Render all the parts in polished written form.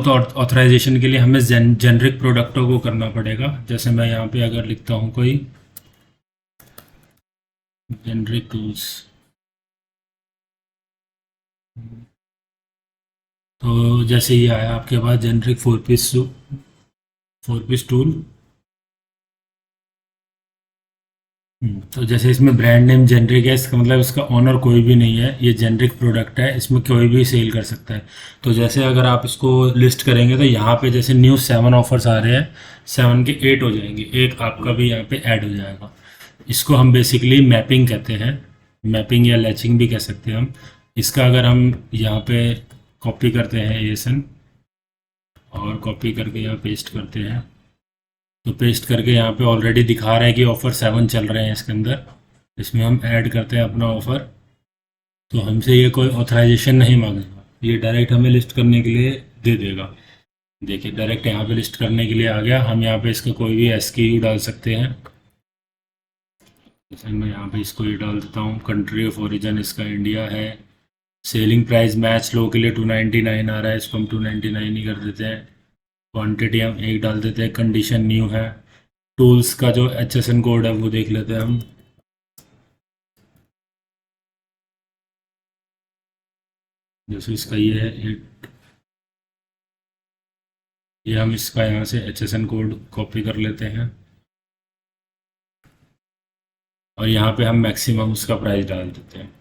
तो ऑथराइजेशन के लिए हमें जेनरिक प्रोडक्टों को करना पड़ेगा। जैसे मैं यहाँ पे अगर लिखता हूँ कोई जेनरिक टूल्स, तो जैसे ये आया आपके पास जेनरिक फोर पीस टूल। तो जैसे इसमें ब्रांड नेम जेनरिक है, इसका मतलब इसका ओनर कोई भी नहीं है, ये जेनरिक प्रोडक्ट है, इसमें कोई भी सेल कर सकता है। तो जैसे अगर आप इसको लिस्ट करेंगे तो यहाँ पे जैसे न्यू 7 ऑफर्स आ रहे हैं, 7 के 8 हो जाएंगे, एक आपका भी यहाँ पे ऐड हो जाएगा। इसको हम बेसिकली मैपिंग कहते हैं, मैपिंग या लैचिंग भी कह सकते हैं हम। इसका अगर हम यहाँ पे कॉपी करते हैं एसन, और कॉपी करके यहाँ पेस्ट करते हैं, तो पेस्ट करके यहाँ पे ऑलरेडी दिखा रहा है कि ऑफ़र 7 चल रहे हैं इसके अंदर। इसमें हम ऐड करते हैं अपना ऑफ़र, तो हमसे ये कोई ऑथराइजेशन नहीं मांगेगा, ये डायरेक्ट हमें लिस्ट करने के लिए दे देगा। देखिए डायरेक्ट यहाँ पे लिस्ट करने के लिए आ गया। हम यहाँ पे इसका कोई भी एसक्यू डाल सकते हैं। जैसे मैं यहाँ पे इसको ये डाल देता हूँ, कंट्री ऑफ ओरिजिन इसका इंडिया है, सेलिंग प्राइस मैच लो के लिए 299 आ रहा है, इसको हम 299 ही कर देते हैं। क्वांटिटी हम एक डाल देते हैं, कंडीशन न्यू है। टूल्स का जो HSN कोड है वो देख लेते हैं हम। जैसे इसका ये है ये हम इसका यहाँ से HSN कोड कॉपी कर लेते हैं, और यहाँ पे हम मैक्सिमम उसका प्राइस डाल देते हैं।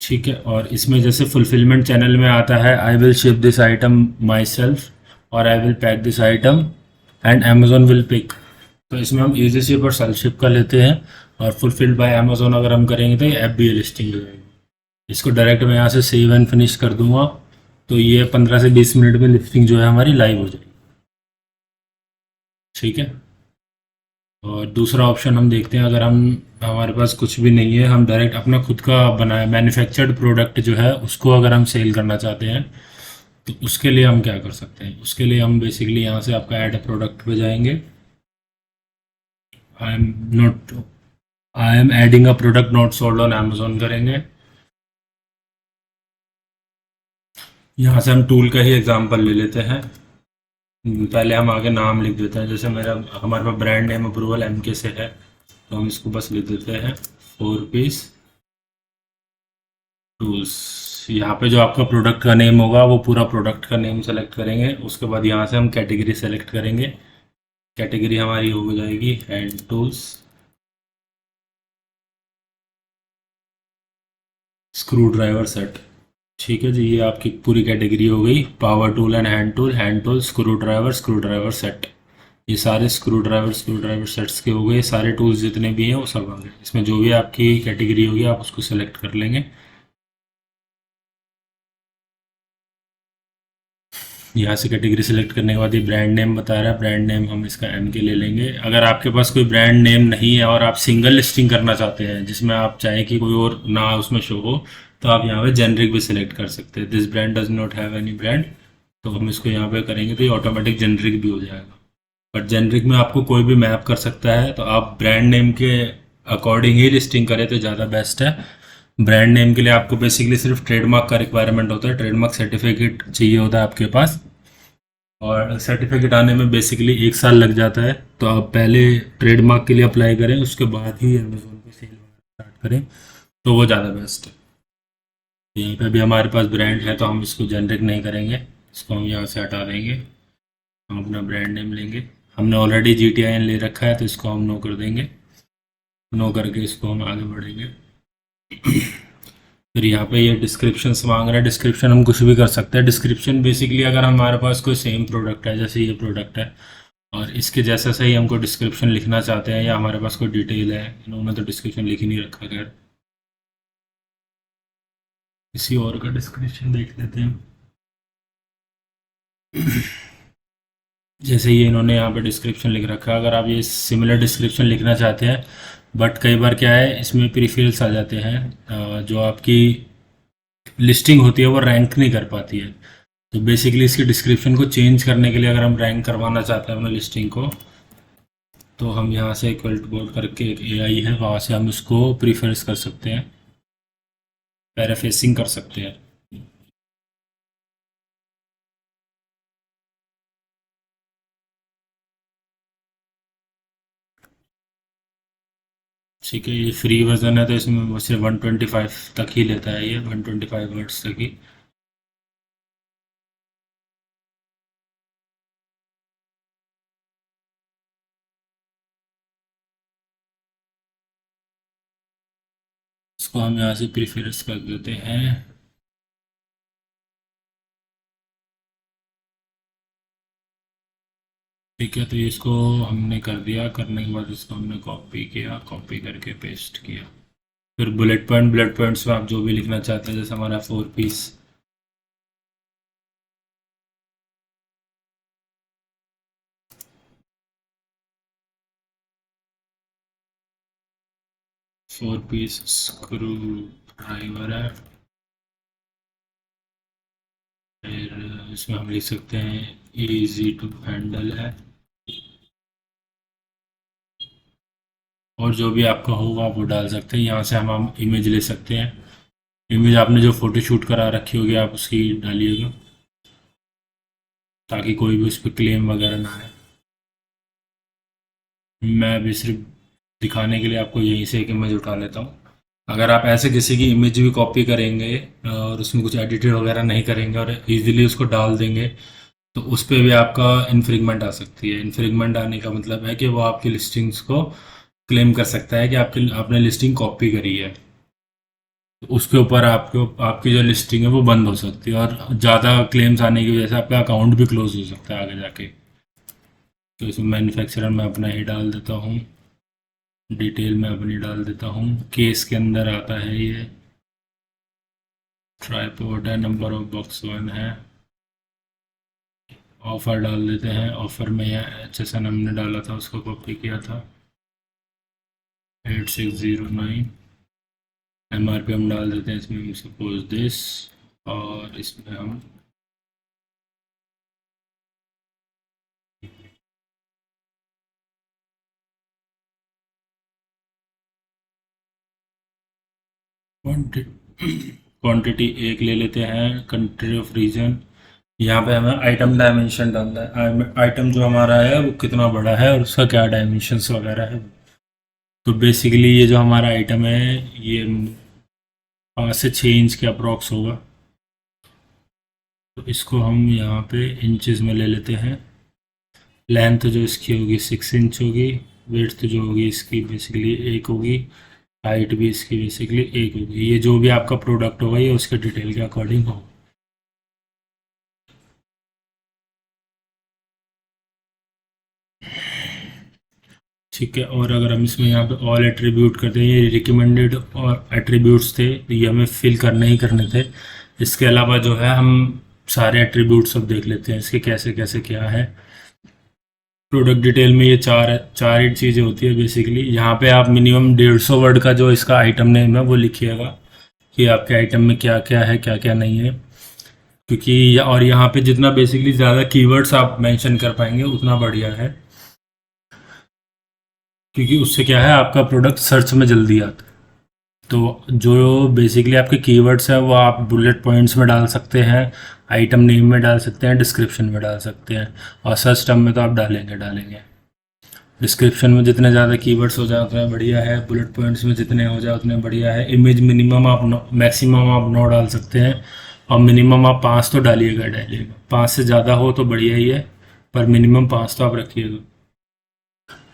ठीक है, और इसमें जैसे फुलफिलमेंट चैनल में आता है, I will ship this item myself, और I will pack this item and Amazon will pick. तो इसमें हम इजी शिप और सेल्फ शिप का लेते हैं, और फुलफिल्ड बाय अमेजोन अगर हम करेंगे तो ये FBA लिस्टिंग हो जाएगी। इसको डायरेक्ट मैं यहाँ से सेव एंड फिनिश कर दूंगा, तो ये 15 से 20 मिनट में लिस्टिंग जो है हमारी लाइव हो जाएगी। ठीक है, और दूसरा ऑप्शन हम देखते हैं, अगर हम हमारे पास कुछ भी नहीं है, हम डायरेक्ट अपना खुद का बनाया मैन्युफैक्चर्ड प्रोडक्ट जो है उसको अगर हम सेल करना चाहते हैं, तो उसके लिए हम क्या कर सकते हैं। उसके लिए हम बेसिकली यहाँ से आपका ऐड प्रोडक्ट पे जाएंगे। I am not I am adding a product not sold on Amazon करेंगे। यहाँ से हम टूल का ही एग्जांपल ले लेते हैं। पहले हम आगे नाम लिख देते हैं, जैसे मेरा हमारे पास ब्रांड नेम अप्रूवल MK से है, तो हम इसको बस लिख देते हैं 4 पीस टूल्स। यहाँ पे जो आपका प्रोडक्ट का नेम होगा वो पूरा प्रोडक्ट का नेम सेलेक्ट करेंगे। उसके बाद यहाँ से हम कैटेगरी सेलेक्ट करेंगे। कैटेगरी हमारी हो जाएगी hand tools, screw driver set. ठीक है जी, ये आपकी पूरी कैटेगरी हो गई, power tool and hand tool, screw driver set. ये सारे स्क्रू ड्राइवर सेट्स के हो गए, सारे टूल्स जितने भी हैं वो सब आ गए। इसमें जो भी आपकी कैटेगरी होगी आप उसको सेलेक्ट कर लेंगे। यहाँ से कैटेगरी सेलेक्ट करने के बाद ये ब्रांड नेम बता रहा है, ब्रांड नेम हम इसका MK ले लेंगे। अगर आपके पास कोई ब्रांड नेम नहीं है और आप सिंगल लिस्टिंग करना चाहते हैं जिसमें आप चाहें कि कोई और ना उसमें शो हो, तो आप यहाँ पे जेनरिक भी सिलेक्ट कर सकते हैं। This brand does not have any brand, तो हम इसको यहाँ पे करेंगे तो ये ऑटोमेटिक जेनरिक भी हो जाएगा। बट जेनरिक में आपको कोई भी मैप कर सकता है, तो आप ब्रांड नेम के अकॉर्डिंग ही लिस्टिंग करें तो ज़्यादा बेस्ट है। ब्रांड नेम के लिए आपको बेसिकली सिर्फ ट्रेडमार्क का रिक्वायरमेंट होता है, ट्रेडमार्क सर्टिफिकेट चाहिए होता है आपके पास, और सर्टिफिकेट आने में बेसिकली 1 साल लग जाता है। तो आप पहले ट्रेडमार्क के लिए अप्लाई करें, उसके बाद ही अमेजोन पे सेल स्टार्ट करें, तो वो ज़्यादा बेस्ट है। यहीं पे भी हमारे पास ब्रांड है, तो हम इसको जनरिक नहीं करेंगे, इसको हम यहाँ से हटा देंगे। हम अपना ब्रांड नेम लेंगे, हमने ऑलरेडी GTIN ले रखा है तो इसको हम नो कर देंगे। नो करके इसको हम आगे बढ़ेंगे। फिर यहाँ पे ये डिस्क्रिप्शन मांग रहा है, डिस्क्रिप्शन हम कुछ भी कर सकते हैं। डिस्क्रिप्शन बेसिकली अगर हमारे पास कोई सेम प्रोडक्ट है, जैसे ये प्रोडक्ट है और इसके जैसा सही हमको डिस्क्रिप्शन लिखना चाहते हैं, या हमारे पास कोई डिटेल है, इन्होंने तो डिस्क्रिप्शन लिख ही नहीं रखा, खैर किसी और का डिस्क्रिप्शन देख लेते हैं। जैसे ये इन्होंने यहाँ पे डिस्क्रिप्शन लिख रखा है, अगर आप ये सिमिलर डिस्क्रिप्शन लिखना चाहते हैं, बट कई बार क्या है इसमें प्रीफिल्स आ जाते हैं, जो आपकी लिस्टिंग होती है वो रैंक नहीं कर पाती है। तो बेसिकली इसकी डिस्क्रिप्शन को चेंज करने के लिए अगर हम रैंक करवाना चाहते हैं अपने लिस्टिंग को, तो हम यहाँ से इक्वल टू बोर्ड करके एक AI है वहाँ से हम इसको प्रीफर्स कर सकते हैं, पैराफेसिंग कर सकते हैं। ठीक है, ये फ्री वर्जन है तो इसमें वो सिर्फ 125 तक ही लेता है, ये 125 वर्ड्स तक ही। इसको हम यहाँ से प्रीफेरेंस कर देते हैं। ठीक है, तो इसको हमने कर दिया, करने के बाद इसको हमने कॉपी किया, कॉपी करके पेस्ट किया। फिर बुलेट पॉइंट्स में आप जो भी लिखना चाहते हैं, जैसे हमारा 4 पीस। 4 पीस स्क्रू ड्राइवर है। फिर इसमें हम लिख सकते हैं इजी टू हैंडल है। और जो भी आपका होगा आप वो डाल सकते हैं। यहाँ से हम इमेज ले सकते हैं। इमेज आपने जो फ़ोटो शूट करा रखी होगी आप उसकी डालिएगा, ताकि कोई भी उस पर क्लेम वगैरह ना आए। मैं अभी सिर्फ दिखाने के लिए आपको यहीं से एक इमेज उठा लेता हूँ। अगर आप ऐसे किसी की इमेज भी कॉपी करेंगे और उसमें कुछ एडिटेड वगैरह नहीं करेंगे और इजीली उसको डाल देंगे, तो उस पे भी आपका इन्फ्रिंगमेंट आ सकती है। इन्फ्रिंगमेंट आने का मतलब है कि वो आपकी लिस्टिंग्स को क्लेम कर सकता है कि आपकी आपने लिस्टिंग कॉपी करी है। तो उसके ऊपर आपको आपकी जो लिस्टिंग है वो बंद हो सकती है, और ज़्यादा क्लेम्स आने की वजह से आपका अकाउंट भी क्लोज हो सकता है आगे जाके। तो इसमें मैन्युफैक्चरर मैं अपना ही डाल देता हूँ, डिटेल में अपनी डाल देता हूँ। केस के अंदर आता है ये, ट्राईपोर्ट है, नंबर ऑफ बॉक्स 1 है। ऑफ़र डाल देते हैं। ऑफ़र में यह HSN हमने डाला था, उसको कॉपी किया था, 8609। MRP हम डाल देते हैं इसमें, सपोज दिस। और इसमें हम क्वांटिटी एक ले लेते हैं। कंट्री ऑफ रीजन, यहाँ पे हमें आइटम डायमेंशन डालना है। आइटम जो हमारा है वो कितना बड़ा है और उसका क्या डायमेंशंस वगैरह है। तो बेसिकली ये जो हमारा आइटम है ये 5 से 6 इंच के अप्रॉक्स होगा। तो इसको हम यहाँ पे इंचेस में ले लेते हैं। लेंथ जो इसकी होगी 6 इंच होगी। विड्थ जो होगी इसकी बेसिकली 1 होगी। हाइट भी इसकी बेसिकली 1 होगी। ये जो भी आपका प्रोडक्ट होगा ये उसके डिटेल के अकॉर्डिंग होगा। ठीक है, और अगर हम इसमें यहाँ पे ऑल एट्रीब्यूट करते हैं, ये रिकमेंडेड और एट्रीब्यूट्स थे, तो ये हमें फिल करने ही करने थे। इसके अलावा जो है हम सारे एट्रीब्यूट्स सब देख लेते हैं इसके कैसे कैसे क्या है। प्रोडक्ट डिटेल में ये चार चार ही चीज़ें होती है बेसिकली। यहाँ पे आप मिनिमम 150 वर्ड का जो इसका आइटम नेम है वो लिखिएगा कि आपके आइटम में क्या क्या है क्या क्या नहीं है। क्योंकि और यहाँ पे जितना बेसिकली ज़्यादा कीवर्ड्स आप मेंशन कर पाएंगे उतना बढ़िया है, क्योंकि उससे क्या है आपका प्रोडक्ट सर्च में जल्दी आता है। तो जो बेसिकली आपके कीवर्ड्स हैं वो आप बुलेट पॉइंट्स में डाल सकते हैं, आइटम नेम में डाल सकते हैं, डिस्क्रिप्शन में डाल सकते हैं, और सर्च टर्म में तो आप डालेंगे डालेंगे। डिस्क्रिप्शन में जितने ज़्यादा कीवर्ड्स हो जाए उतना बढ़िया है, बुलेट पॉइंट्स में जितने हो जाए उतने बढ़िया है। इमेज मिनिमम आप मैक्सिमम आप 9 डाल सकते हैं, और मिनिमम आप 5 तो डालिएगा डालिएगा। 5 से ज़्यादा हो तो बढ़िया ही है, पर मिनिमम 5 तो आप रखिएगा।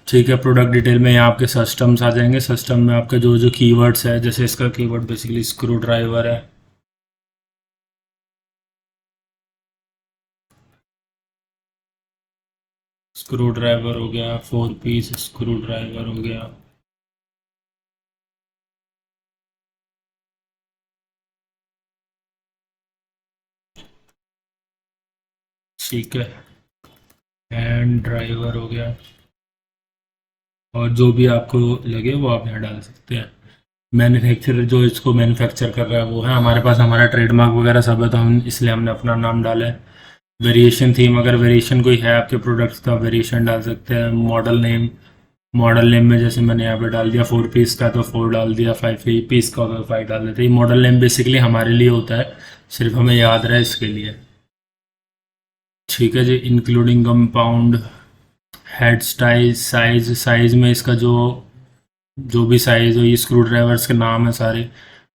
ठीक है, प्रोडक्ट डिटेल में यहाँ आपके सिस्टम्स आ जाएंगे। सिस्टम में आपके जो जो कीवर्ड्स है, जैसे इसका कीवर्ड बेसिकली स्क्रू ड्राइवर है। स्क्रू ड्राइवर हो गया, 4 पीस स्क्रू ड्राइवर हो गया। ठीक है, हैंड ड्राइवर हो गया। और जो भी आपको लगे वो आप यहाँ डाल सकते हैं। मैन्युफैक्चरर जो इसको मैन्युफैक्चर कर रहा है वो है, हमारे पास हमारा ट्रेडमार्क वगैरह सब है, तो हम इसलिए हमने अपना नाम डाला है। वेरिएशन थीम, अगर वेरिएशन कोई है आपके प्रोडक्ट्स का वेरिएशन डाल सकते हैं। मॉडल नेम में जैसे मैंने यहाँ पे डाल दिया 4 पीस का तो 4 डाल दिया, 5 पीस का तो 5 डाल देते हैं। मॉडल नेम बेसिकली हमारे लिए होता है, सिर्फ हमें याद रहे इसके लिए। ठीक है जी, including compound. Head style size, size में इसका जो जो भी साइज़ हो, ये स्क्रू ड्राइवर्स के नाम है सारे,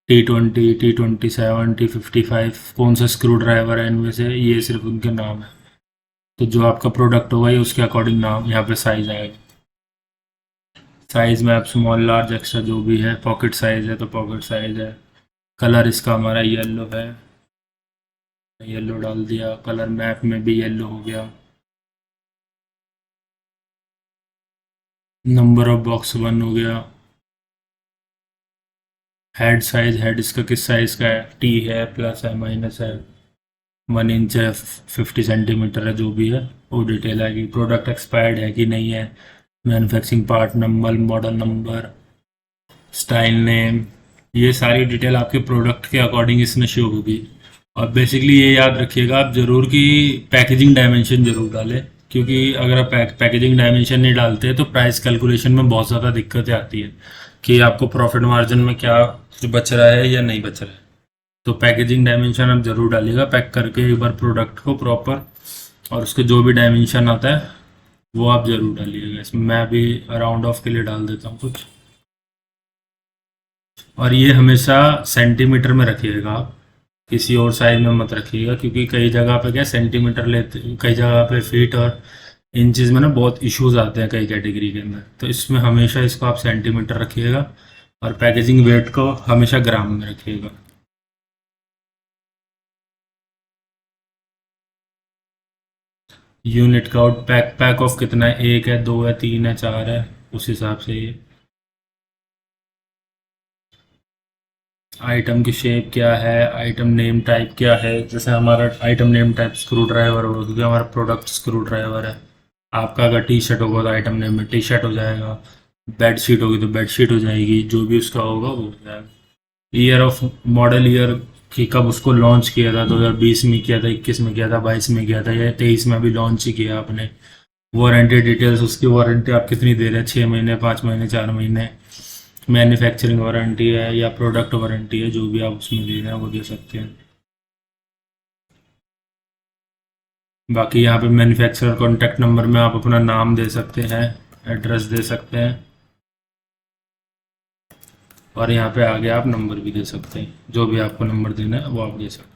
T20, T27, T55, कौन सा स्क्रू ड्राइवर है इनमें से, ये सिर्फ उनके नाम है। तो जो आपका प्रोडक्ट होगा ये उसके अकॉर्डिंग नाम यहाँ पे साइज़ आएगा। साइज़ में आप स्मॉल लार्ज एक्स्ट्रा जो भी है, पॉकेट साइज़ है तो पॉकेट साइज़ है। कलर इसका हमारा येलो है, येलो डाल दिया, कलर मैप में भी येलो हो गया। नंबर ऑफ बॉक्स 1 हो गया। हेड साइज, हेड इसका किस साइज का है, टी है, प्लस है, माइनस है, 1 इंच है, 50 सेंटीमीटर है, जो भी है वो डिटेल आएगी। प्रोडक्ट एक्सपायर्ड है कि नहीं है, manufacturing part number, model number, style name, ये सारी डिटेल आपके प्रोडक्ट के अकॉर्डिंग इसमें शो होगी। और बेसिकली ये याद रखिएगा आप ज़रूर कि पैकेजिंग डायमेंशन ज़रूर डालें, क्योंकि अगर आप पैकेजिंग डायमेंशन नहीं डालते तो प्राइस कैलकुलेशन में बहुत ज़्यादा दिक्कतें आती है कि आपको प्रॉफिट मार्जिन में क्या कुछ बच रहा है या नहीं बच रहा है। तो पैकेजिंग डायमेंशन आप ज़रूर डालिएगा पैक करके एक बार प्रोडक्ट को प्रॉपर, और उसके जो भी डायमेंशन आता है वो आप ज़रूर डालिएगा। इसमें मैं अभी राउंड ऑफ के लिए डाल देता हूँ कुछ। और ये हमेशा सेंटीमीटर में रखिएगा आप, किसी और साइज में मत रखिएगा, क्योंकि कई जगह पे क्या सेंटीमीटर लेते, कई जगह पे फीट और इंचज़ में ना बहुत इश्यूज आते हैं कई कैटेगरी के अंदर। तो इसमें हमेशा इसको आप सेंटीमीटर रखिएगा, और पैकेजिंग वेट को हमेशा ग्राम में रखिएगा। यूनिट काउंट, पैक ऑफ कितना है, 1 है, 2 है, 3 है, 4 है, उस हिसाब से ये। आइटम की शेप क्या है, आइटम नेम टाइप क्या है, जैसे हमारा item name type screw driver होगा क्योंकि हमारा प्रोडक्ट स्क्रू ड्राइवर है। आपका अगर टी शर्ट होगा तो आइटम नेम में टी शर्ट हो जाएगा, बेड शीट होगी तो बेड शीट हो जाएगी, जो भी उसका होगा वो हो जाएगा। ईयर ऑफ, मॉडल ईयर कि कब उसको लॉन्च किया था, 2020 में किया था, 21 में किया था, 22 में किया था, या 23 में अभी लॉन्च ही किया आपने। वारंटी डिटेल्स, उसकी वारंटी आप कितनी दे रहे हैं, 6 महीने, 5 महीने, 4 महीने, मैन्युफैक्चरिंग वारंटी है या प्रोडक्ट वारंटी है, जो भी आप उसमें दे रहे हैं वो दे सकते हैं। बाकी यहाँ पे मैन्युफैक्चरर कॉन्टैक्ट नंबर में आप अपना नाम दे सकते हैं, एड्रेस दे सकते हैं, और यहाँ पे आगे आप नंबर भी दे सकते हैं, जो भी आपको नंबर देना है वो आप दे सकते हैं।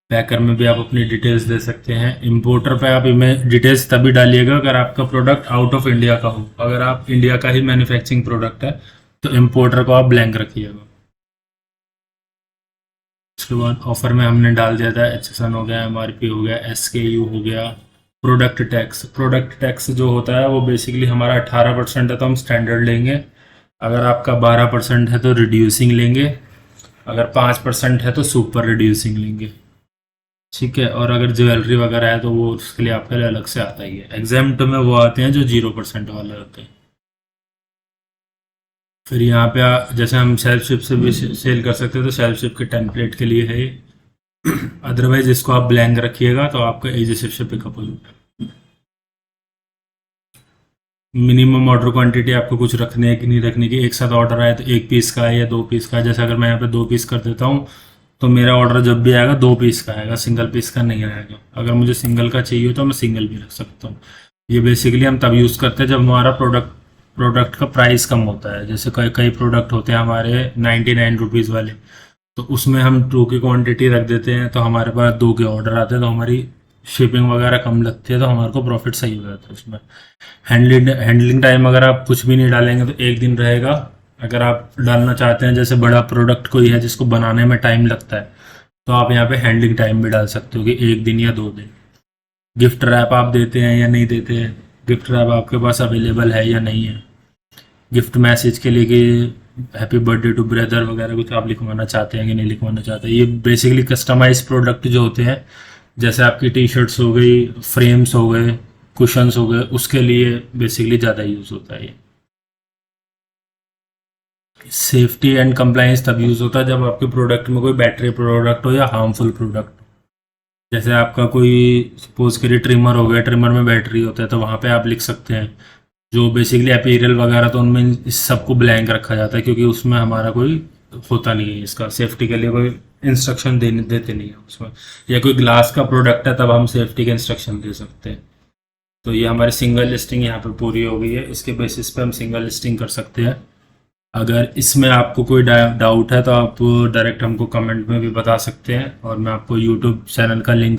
पैकर में भी आप अपनी डिटेल्स दे सकते हैं। इंपोर्टर पे आप इमेज डिटेल्स तभी डालिएगा अगर आपका प्रोडक्ट आउट ऑफ इंडिया का हो। अगर आप इंडिया का ही मैन्युफैक्चरिंग प्रोडक्ट है तो इंपोर्टर को आप ब्लैंक रखिएगा। उसके बाद ऑफर में हमने डाल दिया था HSN हो गया, MRP हो गया, SKU हो गया। प्रोडक्ट टैक्स जो होता है वो बेसिकली हमारा 18% है तो हम स्टैंडर्ड लेंगे, अगर आपका 12% है तो रिड्यूसिंग लेंगे, अगर 5% है तो सुपर रिड्यूसिंग लेंगे। ठीक है, और अगर ज्वेलरी वगैरह है तो वो उसके लिए आपके लिए अलग से आता ही है। एग्जाम्प्ट में वो आते हैं जो 0% वाले होते हैं। फिर यहाँ पे जैसे हम सेल्फ शिप से भी सेल कर सकते हैं तो सेल्फ शिप के टेम्पलेट के लिए है। अदरवाइज इसको आप ब्लैंक रखिएगा तो आपका इजी शिप से पिकअप हो जाएगा। मिनिमम ऑर्डर क्वांटिटी आपको कुछ रखने है कि नहीं रखने की, एक साथ ऑर्डर आए तो 1 पीस का है या 2 पीस का है। जैसे अगर मैं यहाँ पे 2 पीस कर देता हूँ तो मेरा ऑर्डर जब भी आएगा 2 पीस का आएगा, सिंगल पीस का नहीं आएगा। अगर मुझे सिंगल का चाहिए तो मैं सिंगल भी रख सकता हूँ। ये बेसिकली हम तब यूज़ करते हैं जब हमारा प्रोडक्ट का प्राइस कम होता है। जैसे कई कई प्रोडक्ट होते हैं हमारे 99 रुपीज़ वाले, तो उसमें हम 2 की क्वांटिटी रख देते हैं तो हमारे पास 2 के ऑर्डर आते हैं तो हमारी शिपिंग वगैरह कम लगती है तो हमारे को प्रॉफिट सही हो जाता है उसमें। हैंडलिंग टाइम अगर आप कुछ भी नहीं डालेंगे तो 1 दिन रहेगा। अगर आप डालना चाहते हैं जैसे बड़ा प्रोडक्ट कोई है जिसको बनाने में टाइम लगता है तो आप यहाँ पे हैंडलिंग टाइम भी डाल सकते हो कि 1 दिन या 2 दिन। गिफ्ट रैप आप देते हैं या नहीं देते हैं, गिफ्ट रैप आपके पास अवेलेबल है या नहीं है। गिफ्ट मैसेज के लिए कि हैप्पी बर्थडे टू ब्रदर वगैरह कुछ आप लिखवाना चाहते हैं कि नहीं लिखवाना चाहते हैं। ये बेसिकली कस्टमाइज प्रोडक्ट जो होते हैं, जैसे आपकी टी शर्ट्स हो गई, फ्रेम्स हो गए, कुशंस हो गए, उसके लिए बेसिकली ज़्यादा यूज़ होता है ये। सेफ्टी एंड कंप्लायंस तब यूज़ होता है जब आपके प्रोडक्ट में कोई बैटरी प्रोडक्ट हो या हार्मफुल प्रोडक्ट। जैसे आपका कोई सपोज करिए ट्रिमर हो गया, ट्रिमर में बैटरी होता है तो वहाँ पे आप लिख सकते हैं। जो बेसिकली अपीरियल वगैरह तो उनमें इस सबको ब्लैंक रखा जाता है क्योंकि उसमें हमारा कोई होता नहीं है, इसका सेफ्टी के लिए कोई इंस्ट्रक्शन देते नहीं है उसमें। या कोई ग्लास का प्रोडक्ट है तब हम सेफ्टी के इंस्ट्रक्शन दे सकते हैं। तो ये हमारी सिंगल लिस्टिंग यहाँ पे पूरी हो गई है। इसके बेसिस पे हम सिंगल लिस्टिंग कर सकते हैं। अगर इसमें आपको कोई डाउट है तो आप डायरेक्ट हमको कमेंट में भी बता सकते हैं, और मैं आपको यूट्यूब चैनल का लिंक